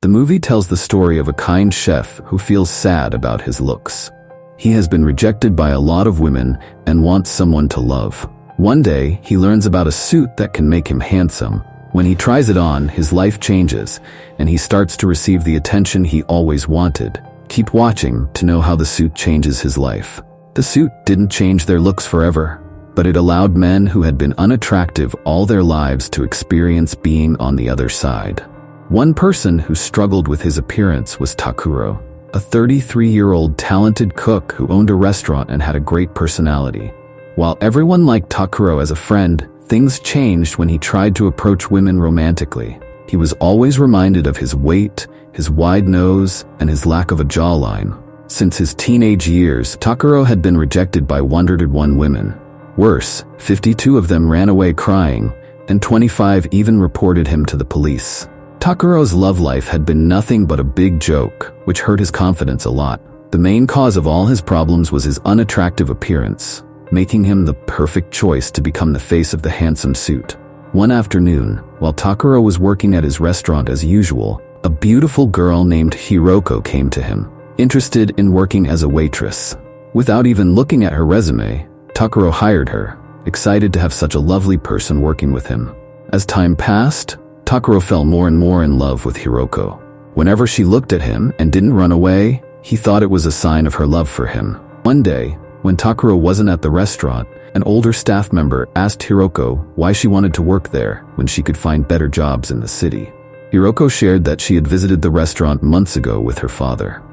The movie tells the story of a kind chef who feels sad about his looks. He has been rejected by a lot of women and wants someone to love. One day, he learns about a suit that can make him handsome. When he tries it on, his life changes, and he starts to receive the attention he always wanted. Keep watching to know how the suit changes his life. The suit didn't change their looks forever, but it allowed men who had been unattractive all their lives to experience being on the other side. One person who struggled with his appearance was Takuro, a 33-year-old talented cook who owned a restaurant and had a great personality. While everyone liked Takuro as a friend, things changed when he tried to approach women romantically. He was always reminded of his weight, his wide nose, and his lack of a jawline. Since his teenage years, Takuro had been rejected by 101 women. Worse, 52 of them ran away crying, and 25 even reported him to the police. Takuro's love life had been nothing but a big joke, which hurt his confidence a lot. The main cause of all his problems was his unattractive appearance, making him the perfect choice to become the face of the handsome suit. One afternoon, while Takuro was working at his restaurant as usual, a beautiful girl named Hiroko came to him, interested in working as a waitress. Without even looking at her resume, Takuro hired her, excited to have such a lovely person working with him. As time passed, Takuro fell more and more in love with Hiroko. Whenever she looked at him and didn't run away, he thought it was a sign of her love for him. One day, when Takuro wasn't at the restaurant, an older staff member asked Hiroko why she wanted to work there when she could find better jobs in the city. Hiroko shared that she had visited the restaurant months ago with her father.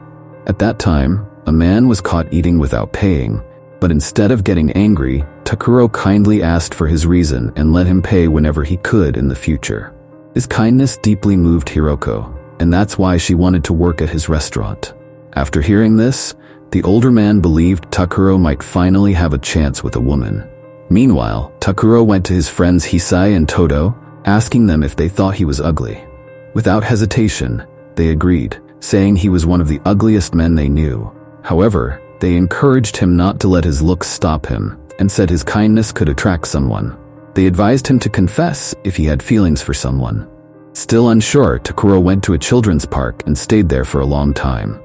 At that time, a man was caught eating without paying, but instead of getting angry, Takuro kindly asked for his reason and let him pay whenever he could in the future. His kindness deeply moved Hiroko, and that's why she wanted to work at his restaurant. After hearing this, the older man believed Takuro might finally have a chance with a woman. Meanwhile, Takuro went to his friends Hisai and Todo, asking them if they thought he was ugly. Without hesitation, they agreed, saying he was one of the ugliest men they knew. However, they encouraged him not to let his looks stop him, and said his kindness could attract someone. They advised him to confess if he had feelings for someone. Still unsure, Takuro went to a children's park and stayed there for a long time.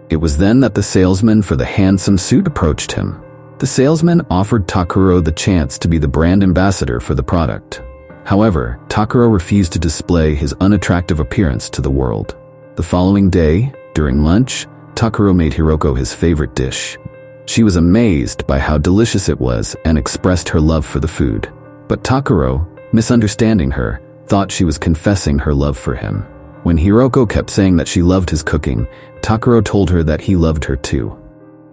It was then that the salesman for the handsome suit approached him. The salesman offered Takuro the chance to be the brand ambassador for the product. However, Takuro refused to display his unattractive appearance to the world. The following day, during lunch, Takuro made Hiroko his favorite dish. She was amazed by how delicious it was and expressed her love for the food. But Takuro, misunderstanding her, thought she was confessing her love for him. When Hiroko kept saying that she loved his cooking, Takuro told her that he loved her too.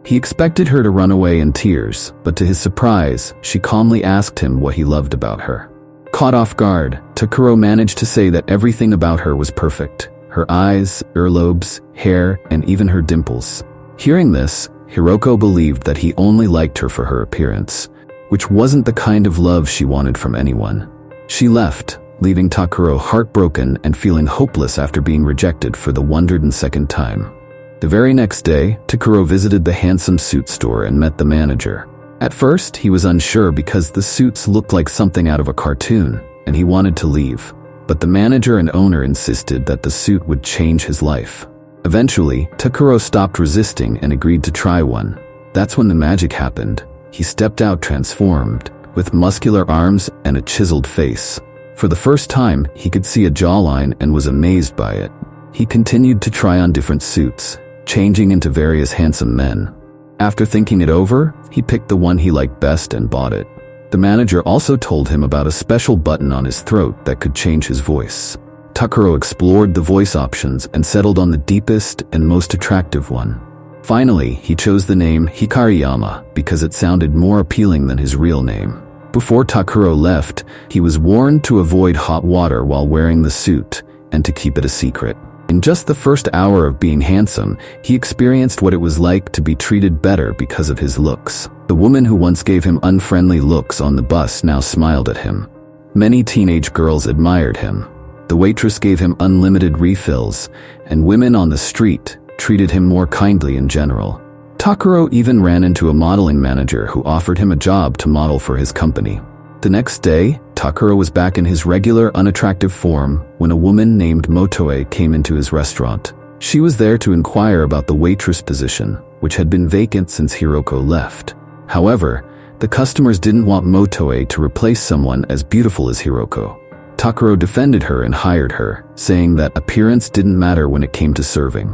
He expected her to run away in tears, but to his surprise, she calmly asked him what he loved about her. Caught off guard, Takuro managed to say that everything about her was perfect. Her eyes, earlobes, hair, and even her dimples. Hearing this, Hiroko believed that he only liked her for her appearance, which wasn't the kind of love she wanted from anyone. She left, leaving Takuro heartbroken and feeling hopeless after being rejected for the 102nd time. The very next day, Takuro visited the handsome suit store and met the manager. At first, he was unsure because the suits looked like something out of a cartoon, and he wanted to leave. But the manager and owner insisted that the suit would change his life. Eventually, Takuro stopped resisting and agreed to try one. That's when the magic happened. He stepped out transformed, with muscular arms and a chiseled face. For the first time, he could see a jawline and was amazed by it. He continued to try on different suits, changing into various handsome men. After thinking it over, he picked the one he liked best and bought it. The manager also told him about a special button on his throat that could change his voice. Takuro explored the voice options and settled on the deepest and most attractive one. Finally, he chose the name Hikariyama because it sounded more appealing than his real name. Before Takuro left, he was warned to avoid hot water while wearing the suit and to keep it a secret. In just the first hour of being handsome, he experienced what it was like to be treated better because of his looks. The woman who once gave him unfriendly looks on the bus now smiled at him. Many teenage girls admired him. The waitress gave him unlimited refills, and women on the street treated him more kindly in general. Takuro even ran into a modeling manager who offered him a job to model for his company. The next day, Takuro was back in his regular unattractive form when a woman named Motoe came into his restaurant. She was there to inquire about the waitress position, which had been vacant since Hiroko left. However, the customers didn't want Motoe to replace someone as beautiful as Hiroko. Takuro defended her and hired her, saying that appearance didn't matter when it came to serving.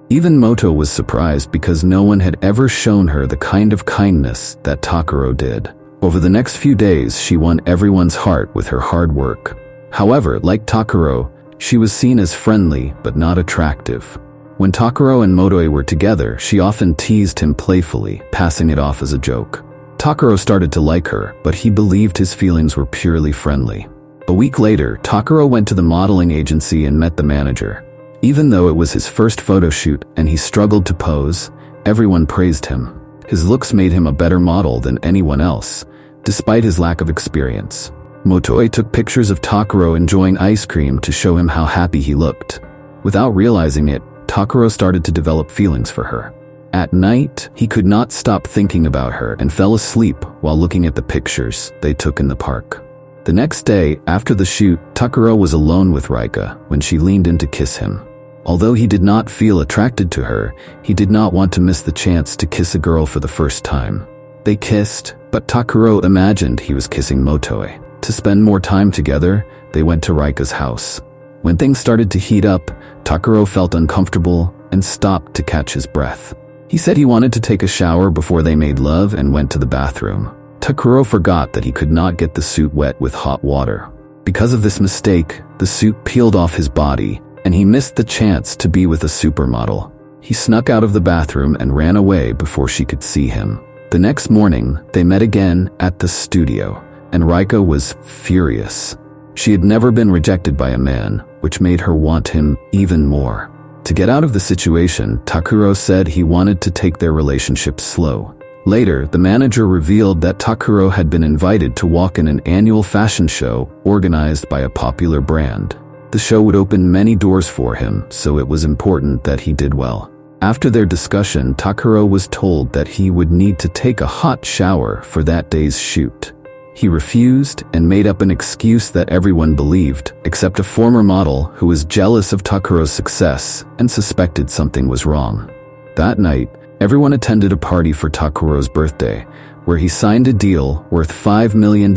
Even Moto was surprised because no one had ever shown her the kind of kindness that Takuro did. Over the next few days, she won everyone's heart with her hard work. However, like Takuro, she was seen as friendly but not attractive. When Takuro and Motoe were together, she often teased him playfully, passing it off as a joke. Takuro started to like her, but he believed his feelings were purely friendly. A week later, Takuro went to the modeling agency and met the manager. Even though it was his first photo shoot and he struggled to pose, everyone praised him. His looks made him a better model than anyone else, despite his lack of experience. Motoe took pictures of Takuro enjoying ice cream to show him how happy he looked. Without realizing it, Takuro started to develop feelings for her. At night, he could not stop thinking about her and fell asleep while looking at the pictures they took in the park. The next day, after the shoot, Takuro was alone with Rika when she leaned in to kiss him. Although he did not feel attracted to her, he did not want to miss the chance to kiss a girl for the first time. They kissed, but Takuro imagined he was kissing Motoe. To spend more time together, they went to Rika's house. When things started to heat up, Takuro felt uncomfortable and stopped to catch his breath. He said he wanted to take a shower before they made love and went to the bathroom. Takuro forgot that he could not get the suit wet with hot water. Because of this mistake, the suit peeled off his body, and he missed the chance to be with a supermodel. He snuck out of the bathroom and ran away before she could see him. The next morning, they met again at the studio, and Rika was furious. She had never been rejected by a man, which made her want him even more. To get out of the situation, Takuro said he wanted to take their relationship slow. Later, the manager revealed that Takuro had been invited to walk in an annual fashion show organized by a popular brand. The show would open many doors for him, so it was important that he did well. After their discussion, Takuro was told that he would need to take a hot shower for that day's shoot. He refused and made up an excuse that everyone believed, except a former model who was jealous of Takuro's success and suspected something was wrong. That night, everyone attended a party for Takuro's birthday, where he signed a deal worth $5 million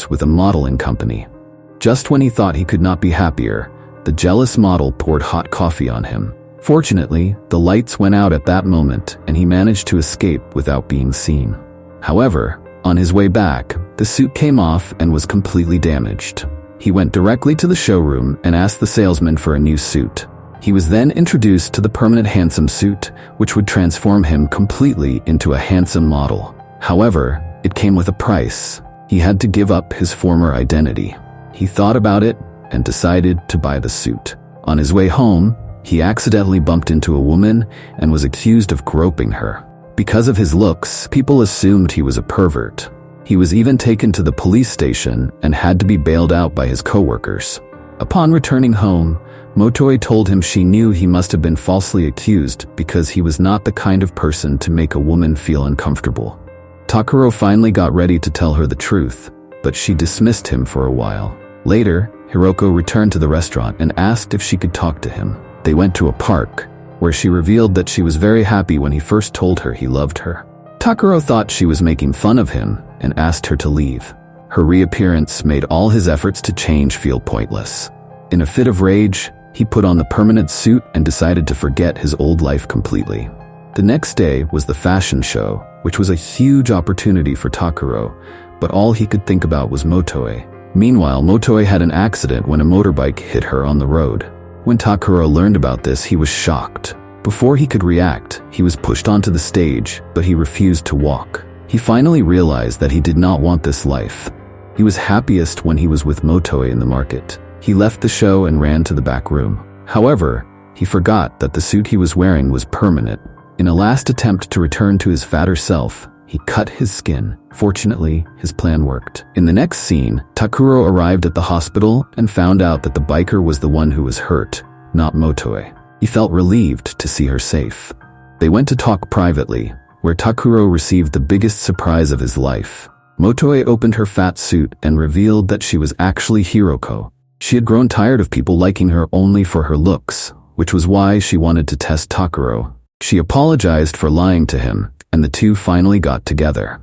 with a modeling company. Just when he thought he could not be happier, the jealous model poured hot coffee on him. Fortunately, the lights went out at that moment and he managed to escape without being seen. However, on his way back, the suit came off and was completely damaged. He went directly to the showroom and asked the salesman for a new suit. He was then introduced to the permanent handsome suit, which would transform him completely into a handsome model. However, it came with a price. He had to give up his former identity. He thought about it and decided to buy the suit. On his way home, he accidentally bumped into a woman and was accused of groping her. Because of his looks, people assumed he was a pervert. He was even taken to the police station and had to be bailed out by his coworkers. Upon returning home, Motoe told him she knew he must have been falsely accused because he was not the kind of person to make a woman feel uncomfortable. Takuro finally got ready to tell her the truth, but she dismissed him for a while. Later, Hiroko returned to the restaurant and asked if she could talk to him. They went to a park, where she revealed that she was very happy when he first told her he loved her. Takuro thought she was making fun of him and asked her to leave. Her reappearance made all his efforts to change feel pointless. In a fit of rage, he put on the permanent suit and decided to forget his old life completely. The next day was the fashion show, which was a huge opportunity for Takuro, but all he could think about was Motoe. Meanwhile, Motoe had an accident when a motorbike hit her on the road. When Takuro learned about this, he was shocked. Before he could react, he was pushed onto the stage, but he refused to walk. He finally realized that he did not want this life. He was happiest when he was with Motoe in the market. He left the show and ran to the back room. However, he forgot that the suit he was wearing was permanent. In a last attempt to return to his fatter self, he cut his skin. Fortunately, his plan worked. In the next scene, Takuro arrived at the hospital and found out that the biker was the one who was hurt, not Motoe. He felt relieved to see her safe. They went to talk privately, where Takuro received the biggest surprise of his life. Motoe opened her fat suit and revealed that she was actually Hiroko. She had grown tired of people liking her only for her looks, which was why she wanted to test Takuro. She apologized for lying to him, and the two finally got together.